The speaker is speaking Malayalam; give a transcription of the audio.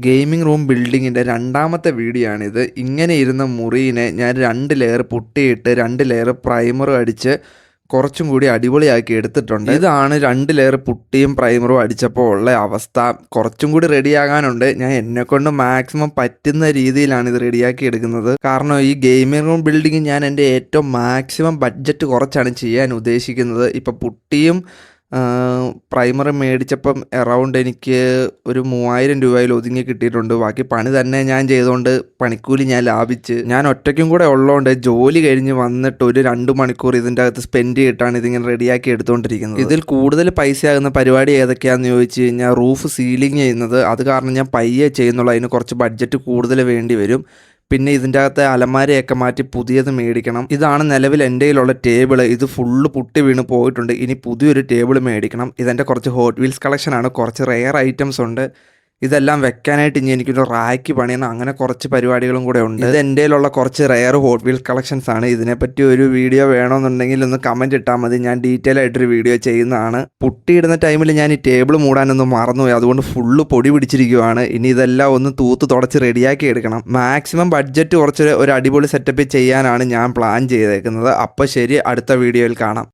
ഗെയിമിംഗ് റൂം ബിൽഡിങ്ങിൻ്റെ രണ്ടാമത്തെ വീഡിയോ ആണിത്. ഇങ്ങനെ ഇരുന്ന മുറിയിനെ ഞാൻ 2 ലെയർ പുട്ടിയിട്ട് 2 ലെയർ പ്രൈമറും അടിച്ച് കുറച്ചും കൂടി അടിപൊളിയാക്കി എടുത്തിട്ടുണ്ട്. ഇതാണ് 2 ലെയർ പുട്ടിയും പ്രൈമറും അടിച്ചപ്പോൾ ഉള്ള അവസ്ഥ. കുറച്ചും കൂടി റെഡിയാകാനുണ്ട്. ഞാൻ എന്നെക്കൊണ്ട് മാക്സിമം പറ്റുന്ന രീതിയിലാണ് ഇത് റെഡിയാക്കി എടുക്കുന്നത്. കാരണം ഈ ഗെയിമിംഗ് റൂം ബിൽഡിങ് ഞാൻ എൻ്റെ ഏറ്റവും മാക്സിമം ബഡ്ജറ്റ് കുറച്ചാണ് ചെയ്യാൻ ഉദ്ദേശിക്കുന്നത്. ഇപ്പോൾ പുട്ടിയും പ്രൈമർ മേടിച്ചപ്പം എറൗണ്ട് എനിക്ക് ഒരു 3000 രൂപയിൽ ഒതുങ്ങി കിട്ടിയിട്ടുണ്ട്. ബാക്കി പണി തന്നെ ഞാൻ ചെയ്തുകൊണ്ട് പണിക്കൂലി ഞാൻ ലാഭിച്ച്, ഞാൻ ഒറ്റയ്ക്കും കൂടെ ഉള്ളതുകൊണ്ട് ജോലി കഴിഞ്ഞ് വന്നിട്ട് ഒരു 2 മണിക്കൂർ ഇതിൻ്റെ അകത്ത് സ്പെൻഡ് ചെയ്തിട്ടാണ് ഇതിങ്ങനെ റെഡിയാക്കി എടുത്തുകൊണ്ടിരിക്കുന്നത്. ഇതിൽ കൂടുതൽ പൈസയാകുന്ന പരിപാടി ഏതൊക്കെയാണെന്ന് ചോദിച്ചു കഴിഞ്ഞാൽ റൂഫ് സീലിംഗ് ചെയ്യുന്നത്. അത് കാരണം ഞാൻ പയ്യെ ചെയ്യുന്നുള്ളൂ. അതിന് കുറച്ച് ബഡ്ജറ്റ് കൂടുതൽ വേണ്ടി വരും. പിന്നെ ഇതിൻ്റെ അകത്തെ അലമാരയൊക്കെ മാറ്റി പുതിയത് മേടിക്കണം. ഇതാണ് നിലവിൽ എൻ്റെ കയ്യിലുള്ള ടേബിൾ. ഇത് ഫുള്ള് പുട്ടി വീണ് പോയിട്ടുണ്ട്. ഇനി പുതിയൊരു ടേബിൾ മേടിക്കണം. ഇതെൻ്റെ കുറച്ച് ഹോട്ട് വീൽസ് കളക്ഷനാണ്. കുറച്ച് റെയർ ഐറ്റംസ് ഉണ്ട്. ഇതെല്ലാം വെക്കാനായിട്ട് ഇനി എനിക്കൊരു റാക്ക് പണിയണം. അങ്ങനെ കുറച്ച് പരിപാടികളും കൂടെ ഉണ്ട്. ഇത് എൻ്റെ കയ്യിലുള്ള കുറച്ച് റെയർ ഹോട്ട് വീൽസ് കളക്ഷൻസ് ആണ്. ഇതിനെപ്പറ്റി ഒരു വീഡിയോ വേണമെന്നുണ്ടെങ്കിൽ ഒന്ന് കമൻറ്റ് ഇട്ടാൽ മതി. ഞാൻ ഡീറ്റെയിൽ ആയിട്ടൊരു വീഡിയോ ചെയ്യുന്നതാണ്. പുട്ടിയിടുന്ന ടൈമിൽ ഞാൻ ഈ ടേബിൾ മൂടാനൊന്നും മറന്നുപോയി. അതുകൊണ്ട് ഫുള്ള് പൊടി പിടിച്ചിരിക്കുവാണ്. ഇനി ഇതെല്ലാം ഒന്ന് തൂത്ത് തുടച്ച് റെഡിയാക്കി എടുക്കണം. മാക്സിമം ബഡ്ജറ്റ് കുറച്ച് ഒരു അടിപൊളി സെറ്റപ്പ് ചെയ്യാനാണ് ഞാൻ പ്ലാൻ ചെയ്തേക്കുന്നത്. അപ്പോൾ ശരി, അടുത്ത വീഡിയോയിൽ കാണാം.